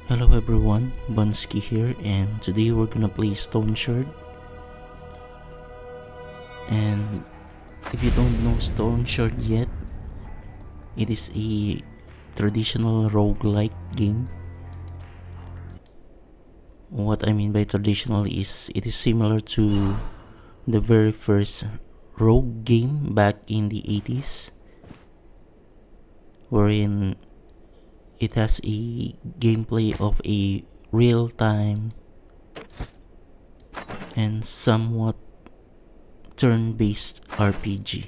Hello everyone, Bunsky here, and today we're gonna play Stoneshard. And if you don't know Stoneshard yet, it is a traditional roguelike game. What I mean by traditional is it is similar to the very first Rogue game back in the 80s, wherein it has a gameplay of a real-time and somewhat turn-based RPG.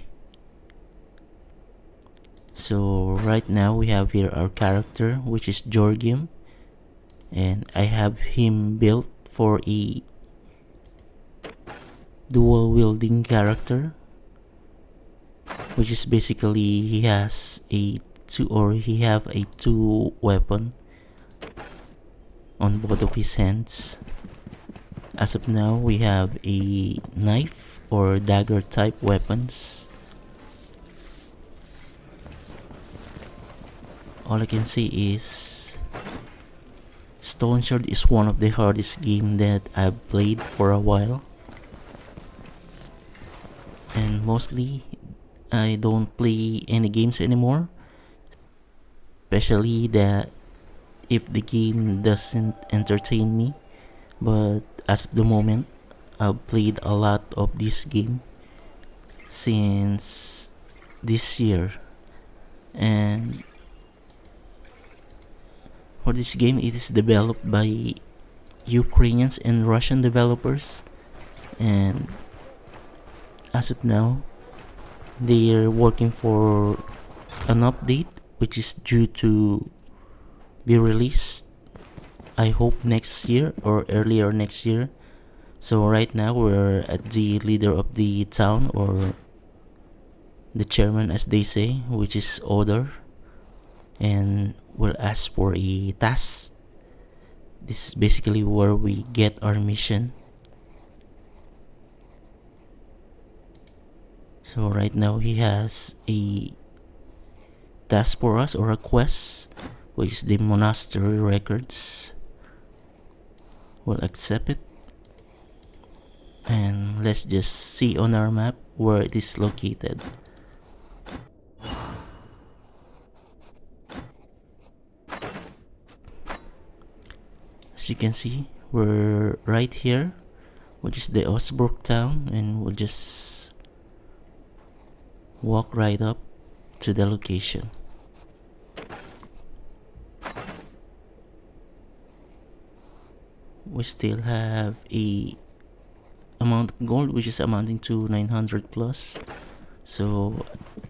So right now we have here our character, which is Georgium, and I have him built for a dual wielding character, which is basically he has a two weapon on both of his hands. As of now, we have a knife or dagger type weapons. All I can say is Stoneshard is one of the hardest games that I've played for a while. And mostly, I don't play any games anymore. Especially that if the game doesn't entertain me. But as of the moment, I've played a lot of this game since this year. And for this game, it is developed by Ukrainians and Russian developers, and as of now they are working for an update which is due to be released, I hope next year or earlier next year. So right now we're at the leader of the town, or the chairman as they say, which is Odor, and we'll ask for a task. This is basically where we get our mission. So right now he has a task for us, or a quest, which is the monastery records. We'll accept it, and let's just see on our map where it is located. As you can see, we're right here, which is the Osbrook town, and we'll just walk right up to the location. We still have a amount of gold which is amounting to 900 plus. So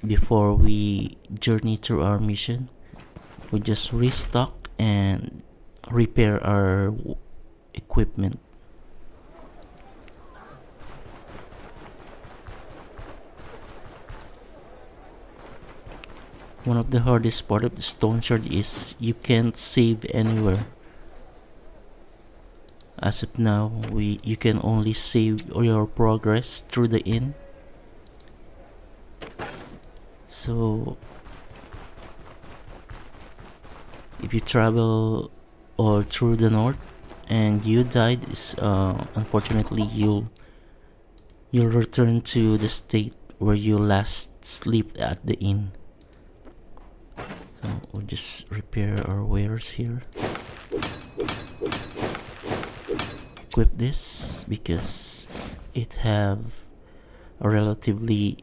before we journey through our mission, we just restock and repair our equipment. One of the hardest part of the Stoneshard is you can't save anywhere. As of now, you can only save your progress through the inn. So if you travel all through the north and you died, unfortunately you'll return to the state where you last slept at the inn. So we'll just repair our wares here. Equip this because it have a relatively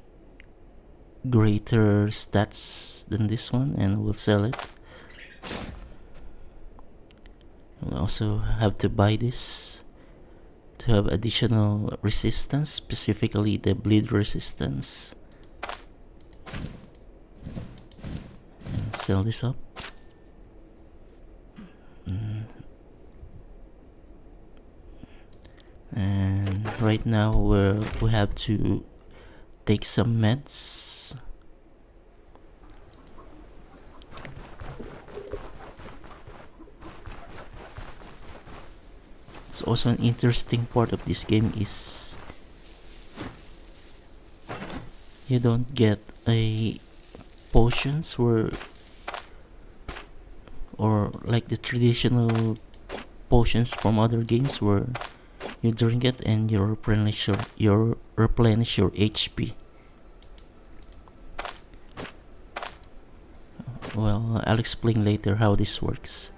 greater stats than this one, and we'll sell it. We'll also have to buy this to have additional resistance, specifically the bleed resistance. And sell this up. And right now we have to take some meds. It's also an interesting part of this game is you don't get a potions or like the traditional potions from other games where you drink it and you replenish your HP. Well, I'll explain later how this works.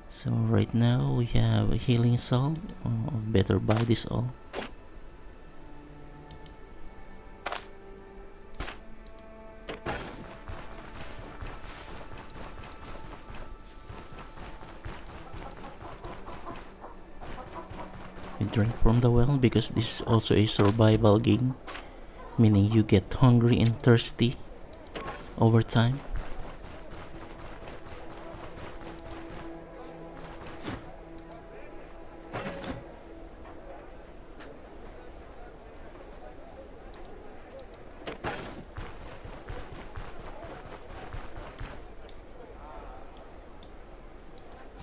So right now we have a healing salt. Better buy this all. You drink from the well because this is also a survival game, meaning you get hungry and thirsty over time.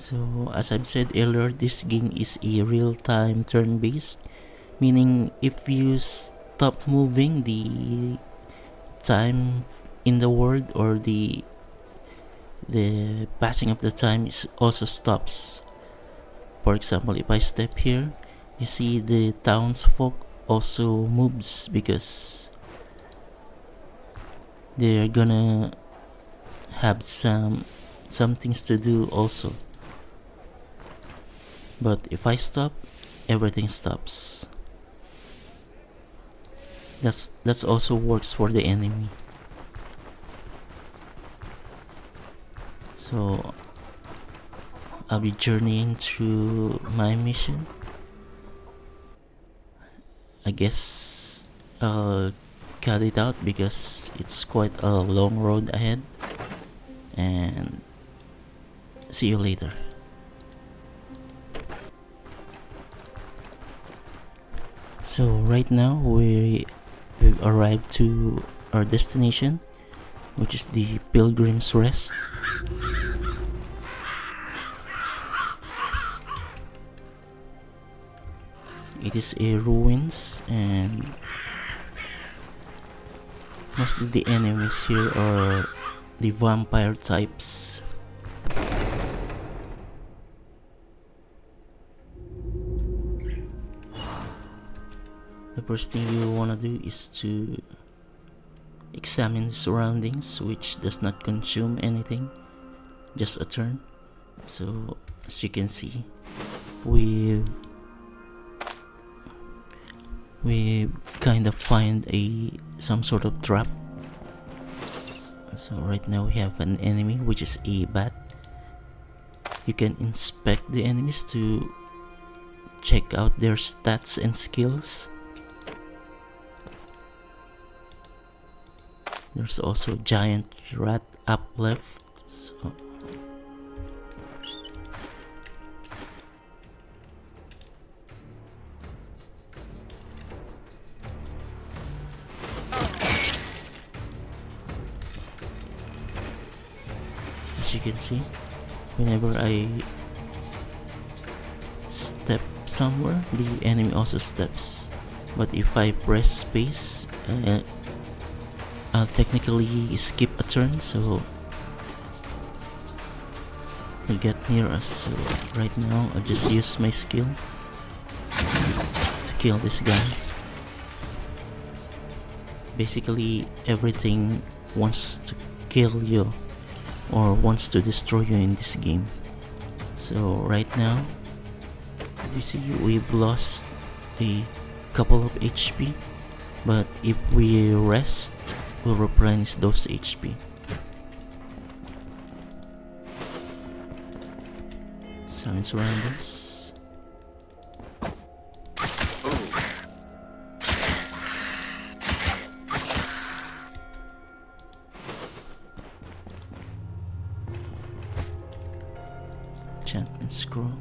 So as I've said earlier, this game is a real-time turn-based, meaning if you stop moving, the time in the world or the passing of the time is also stops. For example, if I step here, you see the townsfolk also moves because they're gonna have some things to do also. But if I stop, everything stops. That's also works for the enemy. So I'll be journeying through my mission. I guess I'll cut it out because it's quite a long road ahead. And see you later. So right now we've arrived to our destination, which is the Pilgrim's Rest. It is a ruins, and mostly the enemies here are the vampire types. The first thing you wanna do is to examine the surroundings, which does not consume anything, just a turn. So as you can see, we kind of find some sort of trap. So right now we have an enemy, which is a bat. You can inspect the enemies to check out their stats and skills. There's also a giant rat up left. So as you can see, whenever I step somewhere, the enemy also steps. But if I press space, I'll technically skip a turn, so he'll get near us. So right now I'll just use my skill to kill this guy. Basically everything wants to kill you or wants to destroy you in this game. So right now you see we've lost a couple of HP, but if we rest, we'll replenish those HP. Sounds around us. Enchantment scroll.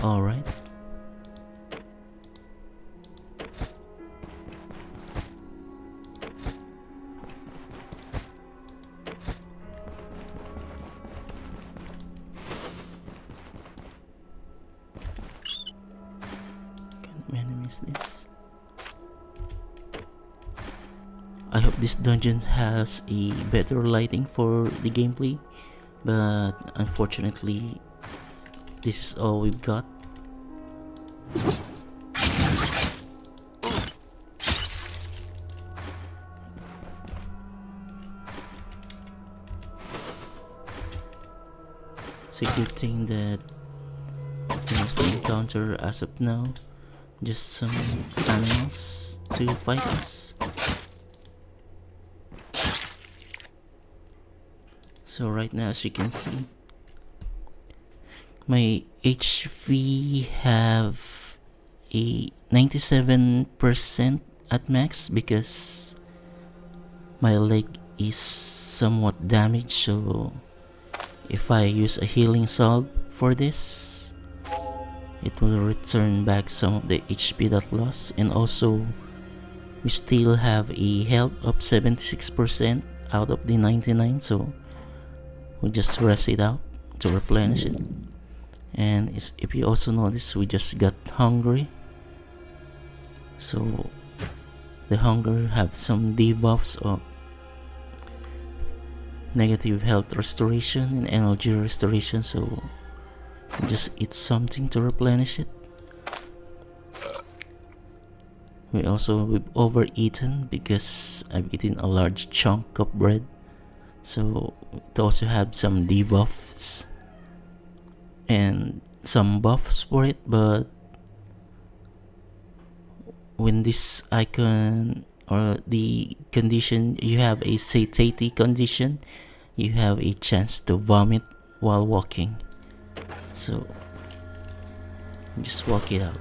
All right. What kind of enemy is this? I hope this dungeon has a better lighting for the gameplay, but unfortunately this is all we've got. It's a good thing that we mostly encounter as of now just some animals to fight us. So right now, as you can see, my HP have a 97% at max because my leg is somewhat damaged, so if I use a healing salve for this, it will return back some of the HP that lost. And also we still have a health of 76% out of the 99, so we just rest it out to replenish it. And if you also notice, we just got hungry, so the hunger have some debuffs of negative health restoration and energy restoration, so we just eat something to replenish it. We've overeaten because I've eaten a large chunk of bread, so it also had some debuffs and some buffs for it. But when this icon or the condition, you have a satiety condition, you have a chance to vomit while walking, so just walk it out.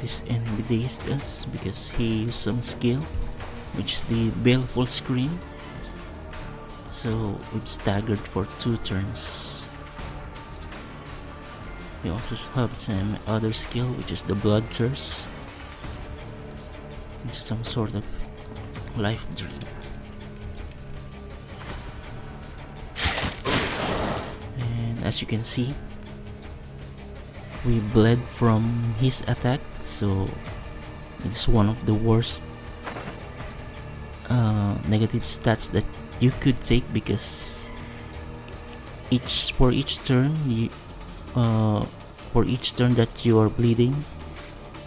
This enemy dazed us because he used some skill, which is the baleful scream, so we've staggered for 2 turns. We also have some other skill, which is the bloodthirst, which is some sort of life drain. And as you can see, we bled from his attack, so it's one of the worst negative stats that you could take, because for each turn that you are bleeding,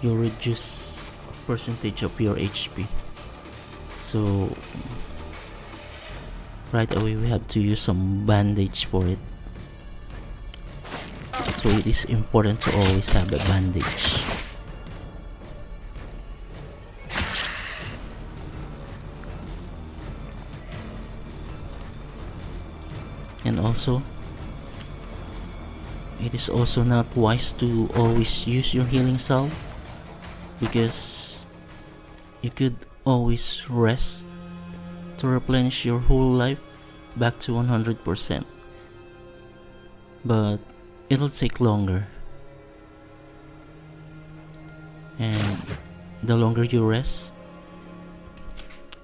you reduce percentage of your HP. So right away we have to use some bandage for it. So it is important to always have a bandage. And also, it is also not wise to always use your healing salve, because you could always rest to replenish your whole life back to 100%. But it'll take longer, and the longer you rest,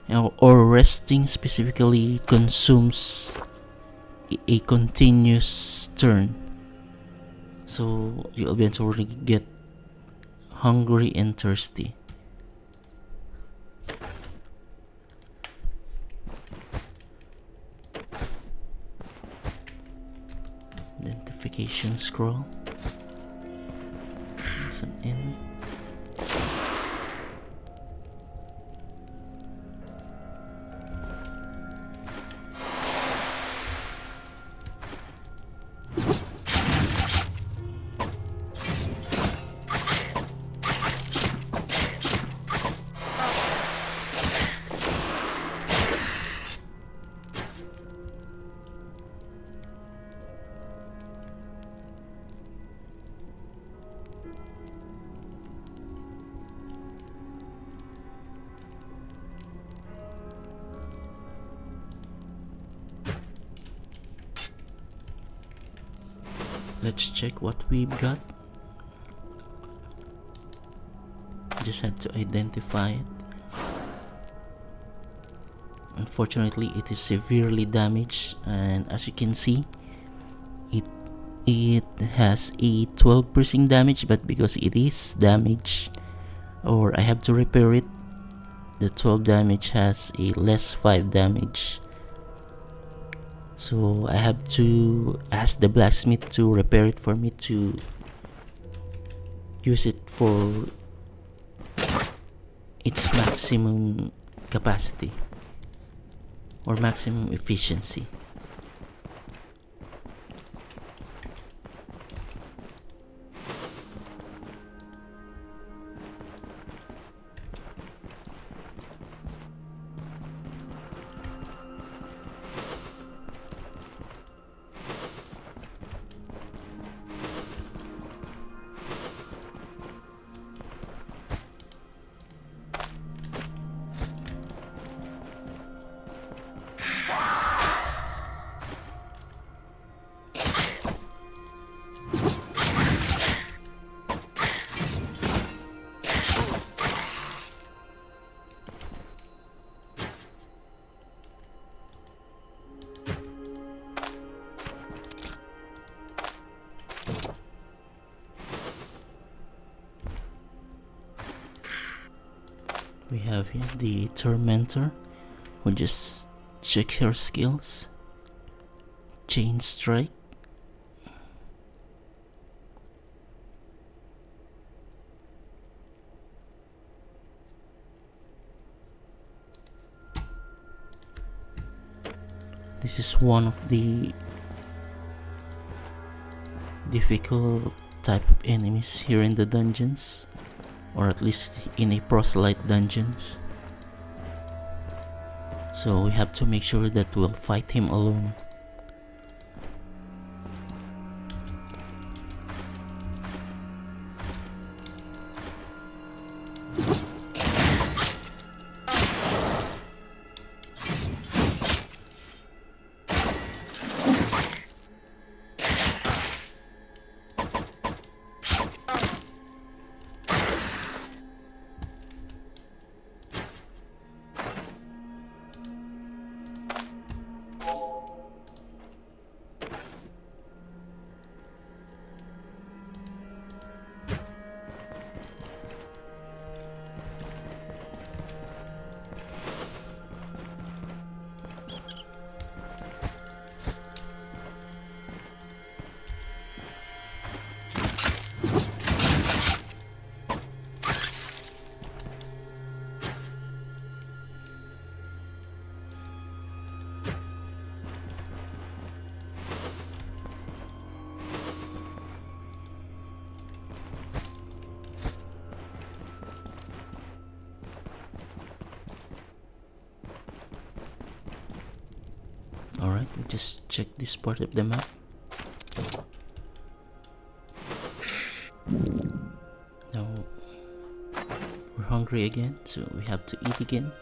or resting specifically, consumes a continuous turn, so you'll eventually get hungry and thirsty. Identification scroll. Some enemy. let's check what we've got. Just had to identify it. Unfortunately, it is severely damaged, and as you can see, it has a 12 piercing damage, but because it is damaged, or I have to repair it, the 12 damage has a less 5 damage. So I have to ask the blacksmith to repair it for me to use it for its maximum capacity or maximum efficiency. We have here the Tormentor. We'll just check her skills. Chain Strike. This is one of the difficult type of enemies here in the dungeons, or at least in a proselyte dungeons. So we have to make sure that we'll fight him alone. Alright, we just check this part of the map. Now we're hungry again, so we have to eat again.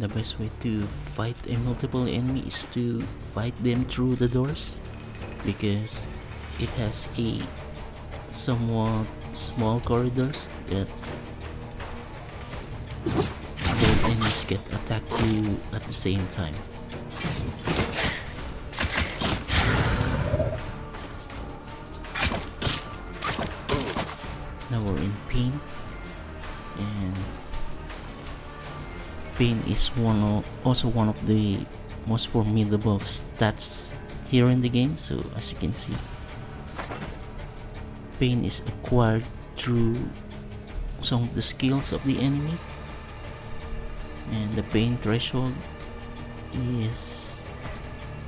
The best way to fight a multiple enemy is to fight them through the doors, because it has a somewhat small corridors that both enemies get attacked you at the same time. Now we're in pain, and pain is also one of the most formidable stats here in the game. So as you can see, pain is acquired through some of the skills of the enemy, and the pain threshold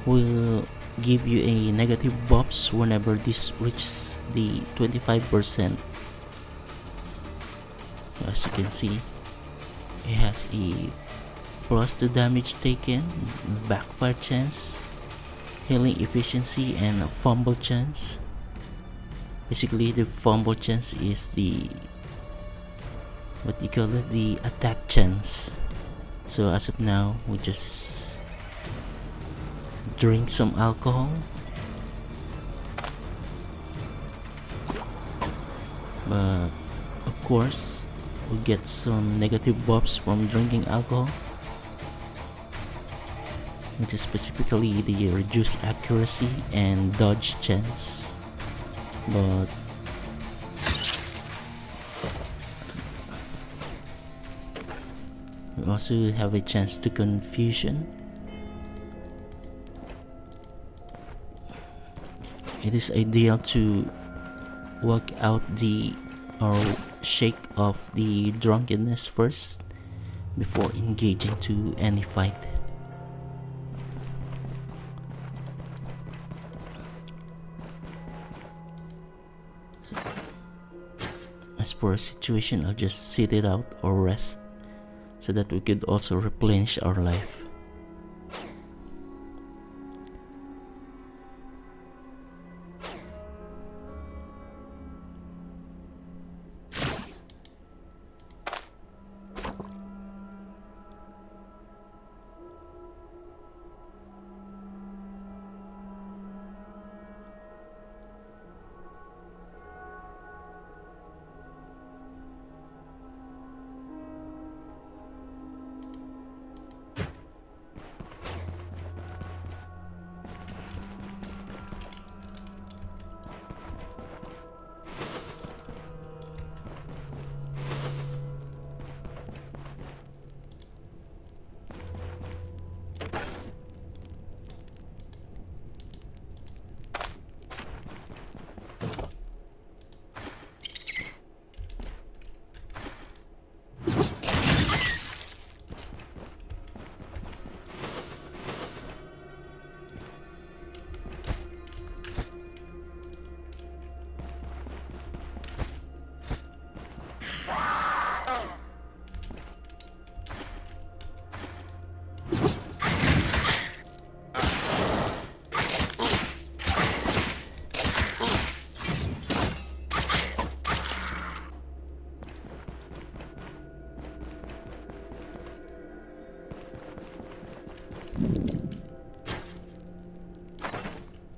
will give you a negative buffs whenever this reaches the 25%. As you can see, It has a plus to damage taken, backfire chance, healing efficiency, and fumble chance. Basically, the fumble chance is the the attack chance. So as of now, we just drink some alcohol. But of course, we get some negative buffs from drinking alcohol, which is specifically the reduced accuracy and dodge chance. But we also have a chance to confusion. It is ideal to work out or shake off the drunkenness first before engaging to any fight. So, as for a situation, I'll just sit it out or rest so that we could also replenish our life.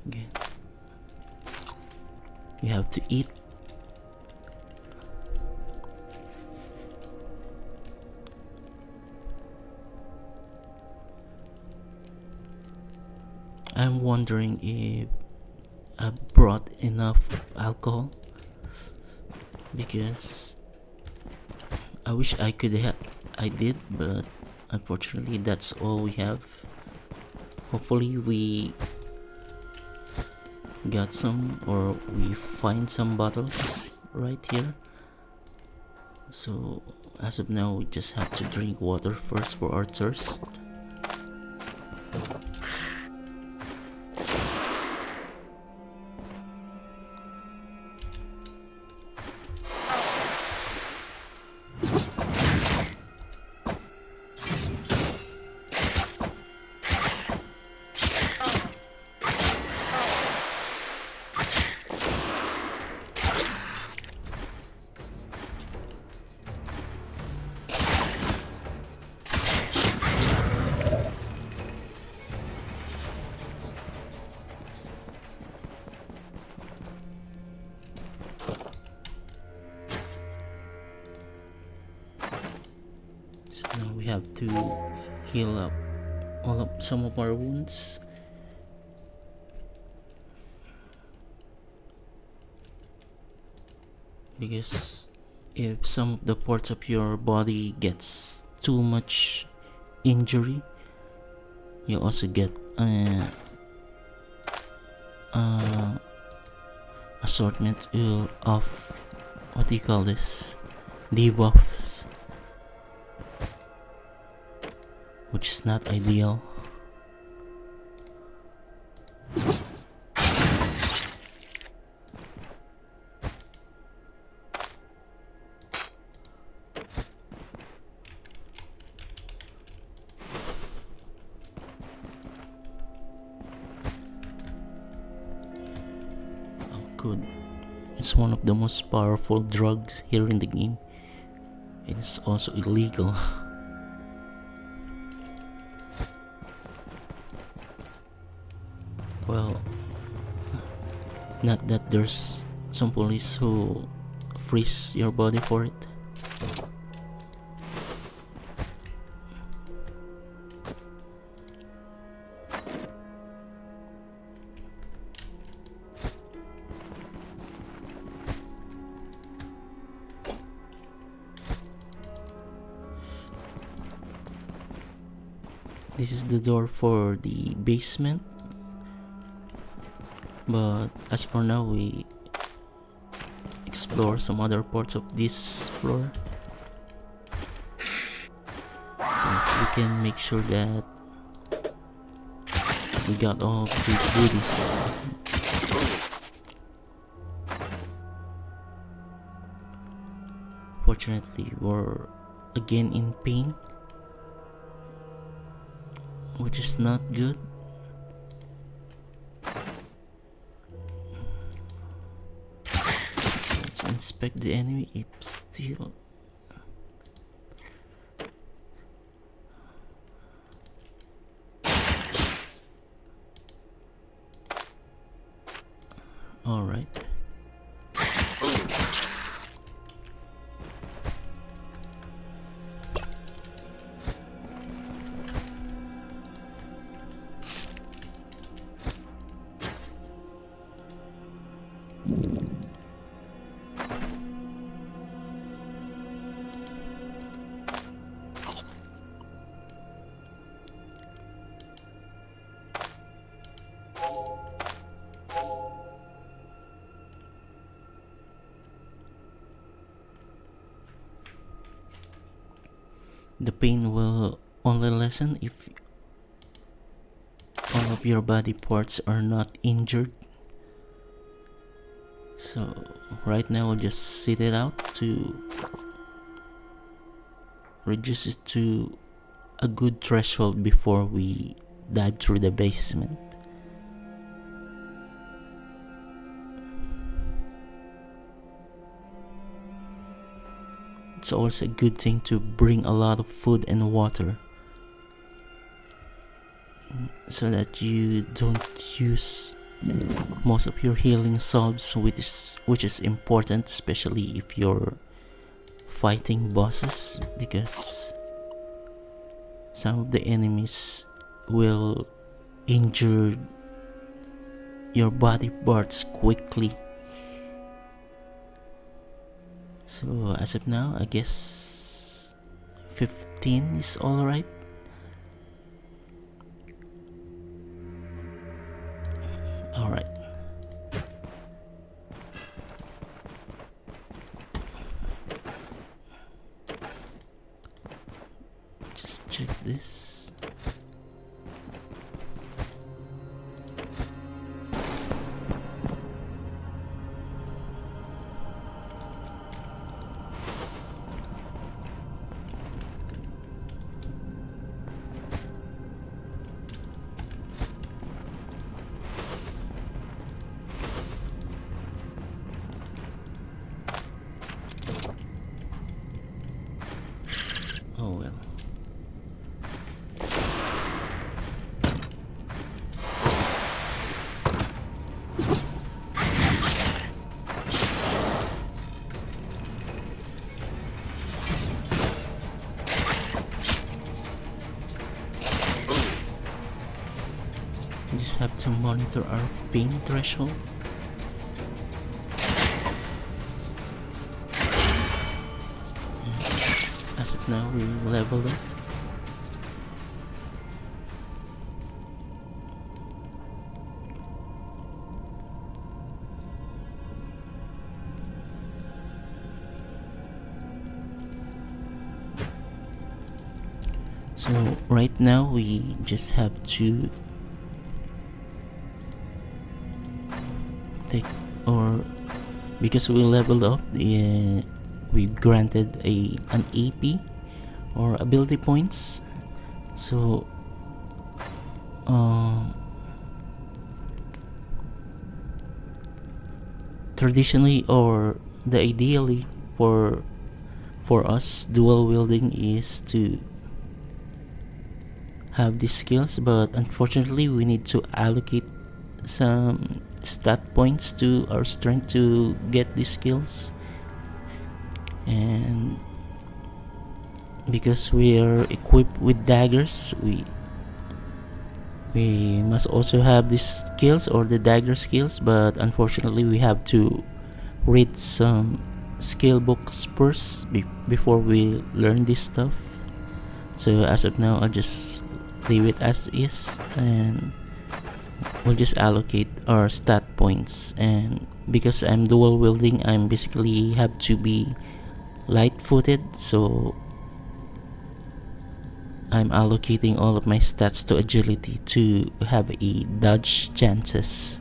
Okay. You have to eat. I'm wondering if I brought enough alcohol, because I wish I could have. I did, but unfortunately that's all we have. Hopefully we got some, or we find some bottles right here. So as of now, we just have to drink water first for our thirst. So now we have to heal up some of our wounds. Because if some of the parts of your body gets too much injury, you also get assortment of what do you call this, debuffs, which is not ideal. good. It's one of the most powerful drugs here in the game. It is also illegal. Well, not that there's some police who freeze your body for it. This is the door for the basement, but as for now we explore some other parts of this floor so we can make sure that we got all the goodies. Fortunately, we're again in pain, which is not good. Let's inspect the enemy. If still all right. The pain will only lessen if all of your body parts are not injured. So right now we'll just sit it out to reduce it to a good threshold before we dive through the basement. It's also a good thing to bring a lot of food and water so that you don't use most of your healing salves, which is important, especially if you're fighting bosses, because some of the enemies will injure your body parts quickly. So as of now, I guess 15 is alright. Alright. Just check this. Oh well. We just have to monitor our pain threshold. As of now, we leveled up. So right now we just have to take, or because we leveled up, we granted an AP or ability points. So traditionally, or the ideally for us, dual wielding is to have these skills, but unfortunately we need to allocate some stat points to our strength to get these skills. And because we are equipped with daggers, we must also have these skills, or the dagger skills, but unfortunately we have to read some skill books first before we learn this stuff. So as of now, I'll just leave it as is, and we'll just allocate our stat points. And because I'm dual wielding, I'm basically have to be light-footed, so I'm allocating all of my stats to agility to have a dodge chances.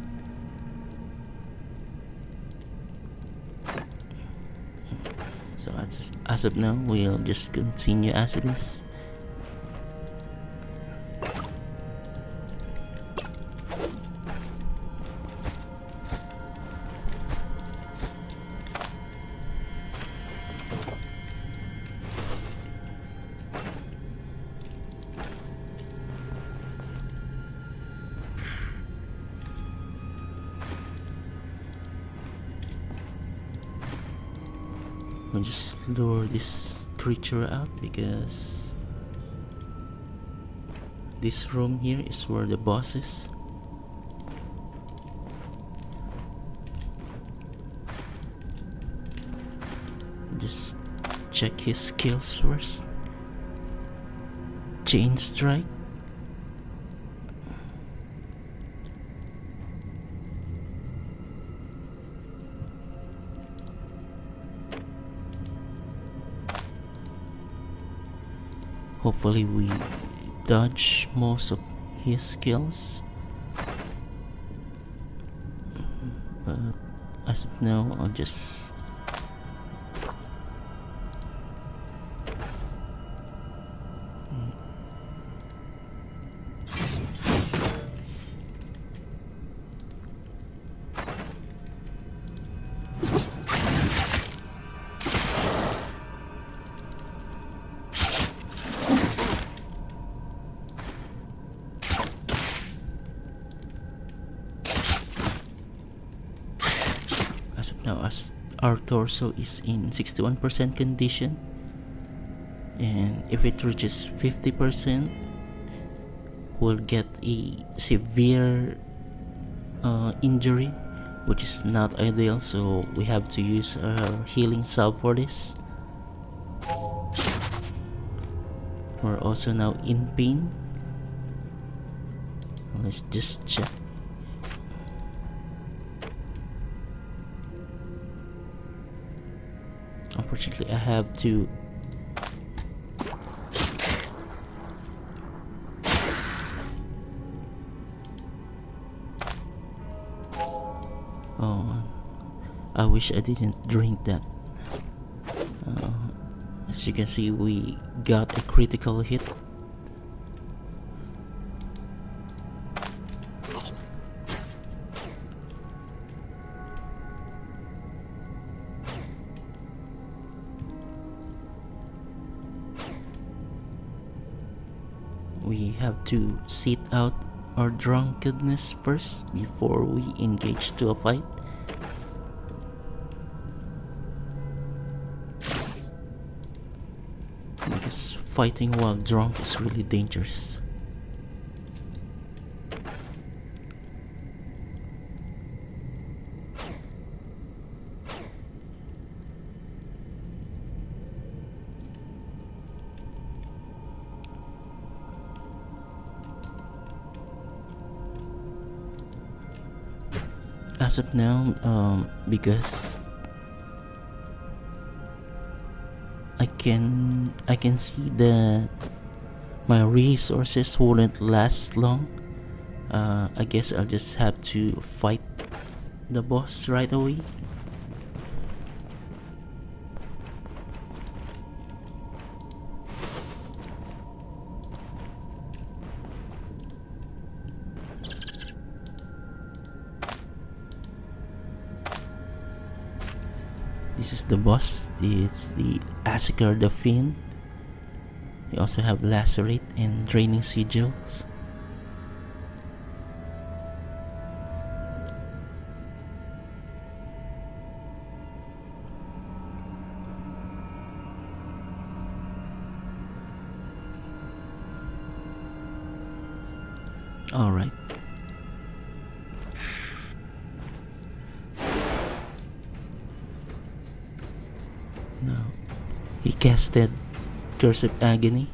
So as of now, we'll just continue as it is. We'll just lure this creature out because this room here is where the boss is. Just check his skills first. Chain strike. Hopefully we dodge most of his skills. But as of now, I'll just as our torso is in 61% condition, and if it reaches 50%, we'll get a severe injury, which is not ideal, so we have to use our healing salve for this. We're also now in pain. Let's just check. Unfortunately, I have to I wish I didn't drink that. As you can see, we got a critical hit. We have to sit out our drunkenness first before we engage to a fight. Because fighting while drunk is really dangerous. As of now, because I can see that my resources wouldn't last long. I guess I'll just have to fight the boss right away. this is the boss. It's the Asikar the Fiend. We also have Lacerate and Draining Sigils. Alright. Now, he casted Curse of Agony.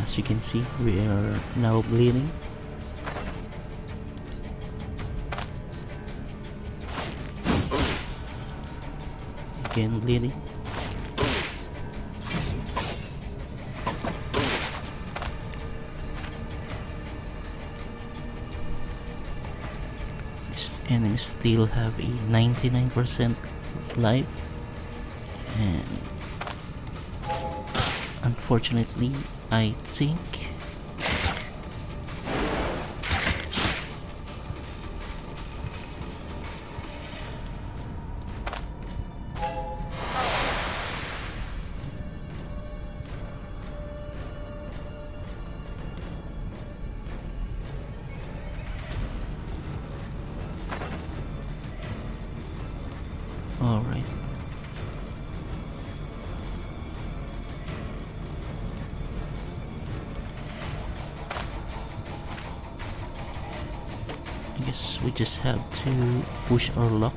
As you can see, we are now bleeding. Again bleeding. This enemy still have a 99% life, and unfortunately I think alright. I guess we just have to push our luck.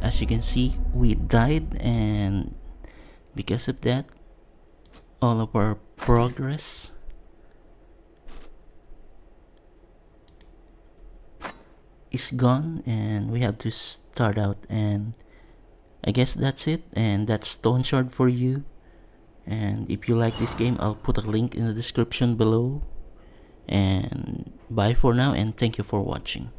As you can see, we died, and because of that, all of our progress is gone, and we have to start out. And I guess that's it, and that's Stoneshard for you. And if you like this game, I'll put a link in the description below. And bye for now, and thank you for watching.